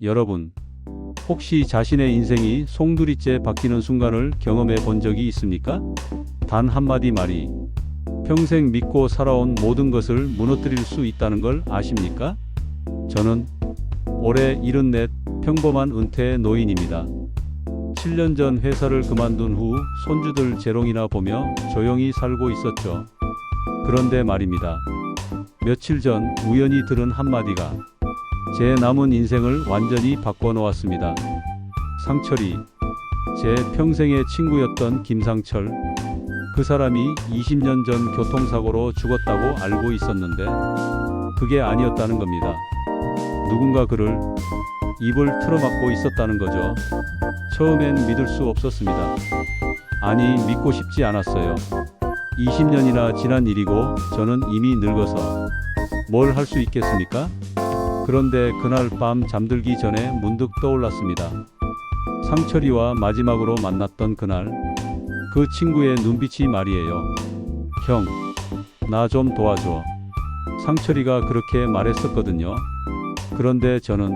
여러분, 혹시 자신의 인생이 송두리째 바뀌는 순간을 경험해 본 적이 있습니까? 단 한마디 말이 평생 믿고 살아온 모든 것을 무너뜨릴 수 있다는 걸 아십니까? 저는 올해 74 평범한 은퇴 노인입니다. 7년 전 회사를 그만둔 후 손주들 재롱이나 보며 조용히 살고 있었죠. 그런데 말입니다. 며칠 전 우연히 들은 한마디가 제 남은 인생을 완전히 바꿔놓았습니다. 상철이, 제 평생의 친구였던 김상철, 그 사람이 20년 전 교통사고로 죽었다고 알고 있었는데 그게 아니었다는 겁니다. 누군가 그를 입을 틀어막고 있었다는 거죠. 처음엔 믿을 수 없었습니다. 아니, 믿고 싶지 않았어요. 20년이나 지난 일이고 저는 이미 늙어서 뭘 할 수 있겠습니까? 그런데 그날 밤 잠들기 전에 문득 떠올랐습니다. 상철이와 마지막으로 만났던 그날, 그 친구의 눈빛이 말이에요. 형, 나 좀 도와줘. 상철이가 그렇게 말했었거든요. 그런데 저는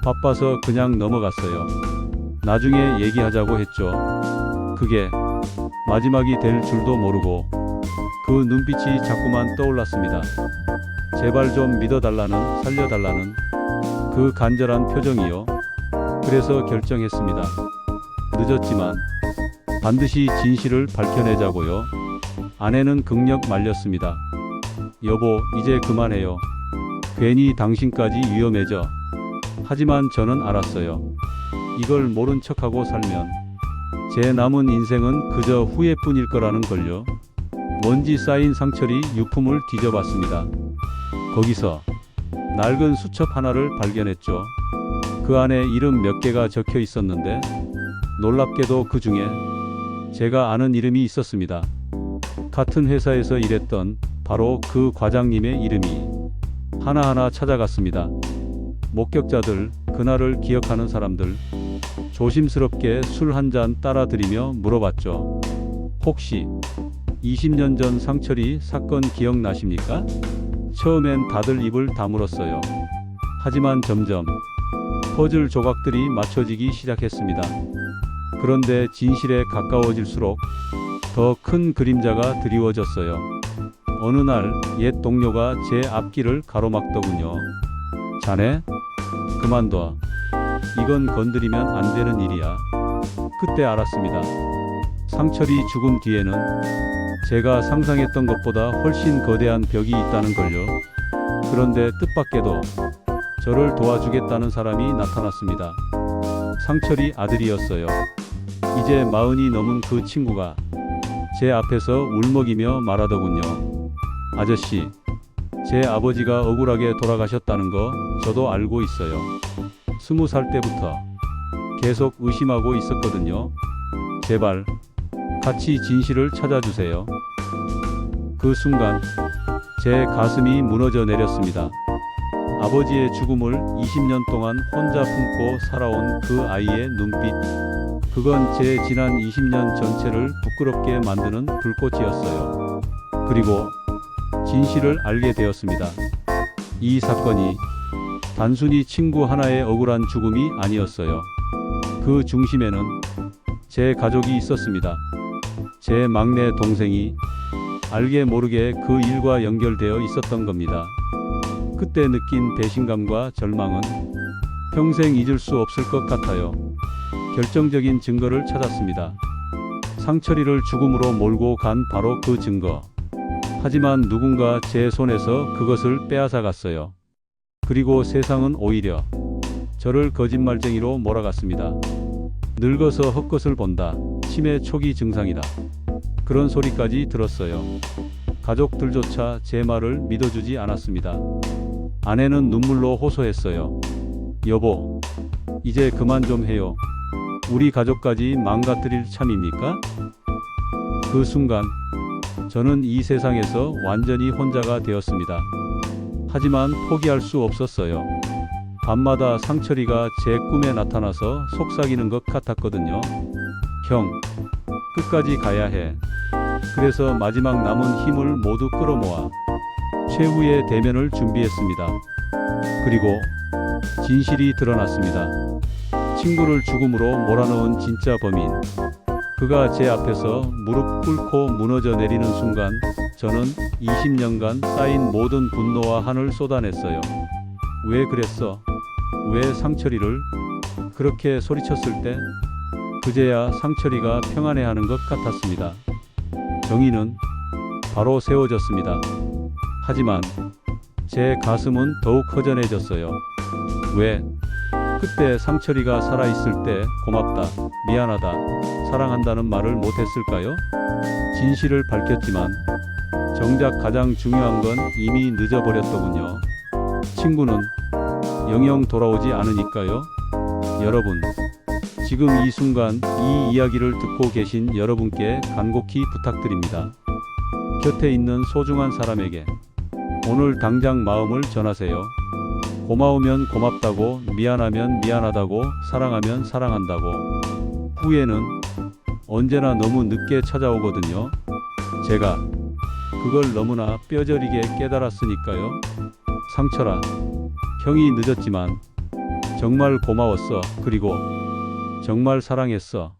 바빠서 그냥 넘어갔어요. 나중에 얘기하자고 했죠. 그게 마지막이 될 줄도 모르고 그 눈빛이 자꾸만 떠올랐습니다. 제발 좀 믿어달라는, 살려달라는 그 간절한 표정이요. 그래서 결정했습니다. 늦었지만 반드시 진실을 밝혀내자고요. 아내는 극력 말렸습니다. 여보, 이제 그만해요. 괜히 당신까지 위험해져. 하지만 저는 알았어요. 이걸 모른 척하고 살면 제 남은 인생은 그저 후회뿐일 거라는 걸요. 먼지 쌓인 상철이 유품을 뒤져봤습니다. 거기서 낡은 수첩 하나를 발견했죠. 그 안에 이름 몇 개가 적혀 있었는데 놀랍게도 그 중에 제가 아는 이름이 있었습니다. 같은 회사에서 일했던 바로 그 과장님의 이름이. 하나하나 찾아갔습니다. 목격자들, 그날을 기억하는 사람들, 조심스럽게 술 한 잔 따라 드리며 물어봤죠. 혹시 20년 전 상철이 사건 기억나십니까? 처음엔 다들 입을 다물었어요. 하지만 점점 퍼즐 조각들이 맞춰지기 시작했습니다. 그런데 진실에 가까워질수록 더 큰 그림자가 드리워졌어요. 어느 날 옛 동료가 제 앞길을 가로막더군요. 자네, 그만둬. 이건 건드리면 안 되는 일이야. 그때 알았습니다. 상철이 죽음 뒤에는 제가 상상했던 것보다 훨씬 거대한 벽이 있다는 걸요. 그런데 뜻밖에도 저를 도와주겠다는 사람이 나타났습니다. 상철이 아들이었어요. 이제 40이 넘은 그 친구가 제 앞에서 울먹이며 말하더군요. 아저씨, 제 아버지가 억울하게 돌아가셨다는 거 저도 알고 있어요. 20살 때부터 계속 의심하고 있었거든요. 제발 같이 진실을 찾아주세요. 그 순간 제 가슴이 무너져 내렸습니다. 아버지의 죽음을 20년 동안 혼자 품고 살아온 그 아이의 눈빛, 그건 제 지난 20년 전체를 부끄럽게 만드는 불꽃이었어요. 그리고 진실을 알게 되었습니다. 이 사건이 단순히 친구 하나의 억울한 죽음이 아니었어요. 그 중심에는 제 가족이 있었습니다. 제 막내 동생이 알게 모르게 그 일과 연결되어 있었던 겁니다. 그때 느낀 배신감과 절망은 평생 잊을 수 없을 것 같아요. 결정적인 증거를 찾았습니다. 상철이를 죽음으로 몰고 간 바로 그 증거. 하지만 누군가 제 손에서 그것을 빼앗아 갔어요. 그리고 세상은 오히려 저를 거짓말쟁이로 몰아갔습니다. 늙어서 헛것을 본다. 치매 초기 증상이다. 그런 소리까지 들었어요. 가족들조차 제 말을 믿어주지 않았습니다. 아내는 눈물로 호소했어요. 여보, 이제 그만 좀 해요. 우리 가족까지 망가뜨릴 참입니까? 그 순간 저는 이 세상에서 완전히 혼자가 되었습니다. 하지만 포기할 수 없었어요. 밤마다 상철이가 제 꿈에 나타나서 속삭이는 것 같았거든요. 형, 끝까지 가야 해. 그래서 마지막 남은 힘을 모두 끌어모아 최후의 대면을 준비했습니다. 그리고 진실이 드러났습니다. 친구를 죽음으로 몰아넣은 진짜 범인. 그가 제 앞에서 무릎 꿇고 무너져 내리는 순간 저는 20년간 쌓인 모든 분노와 한을 쏟아냈어요. 왜 그랬어? 왜 상철이를? 그렇게 소리쳤을 때 그제야 상철이가 평안해하는 것 같았습니다. 정의는 바로 세워졌습니다. 하지만 제 가슴은 더욱 허전해졌어요. 왜? 그때 상철이가 살아있을 때 고맙다, 미안하다, 사랑한다는 말을 못했을까요? 진실을 밝혔지만 정작 가장 중요한 건 이미 늦어버렸더군요. 친구는 영영 돌아오지 않으니까요. 여러분, 지금 이 순간 이 이야기를 듣고 계신 여러분께 간곡히 부탁드립니다. 곁에 있는 소중한 사람에게 오늘 당장 마음을 전하세요. 고마우면 고맙다고, 미안하면 미안하다고, 사랑하면 사랑한다고. 후회는 언제나 너무 늦게 찾아오거든요. 제가 그걸 너무나 뼈저리게 깨달았으니까요. 상철아, 형이 늦었지만 정말 고마웠어. 그리고 정말 사랑했어.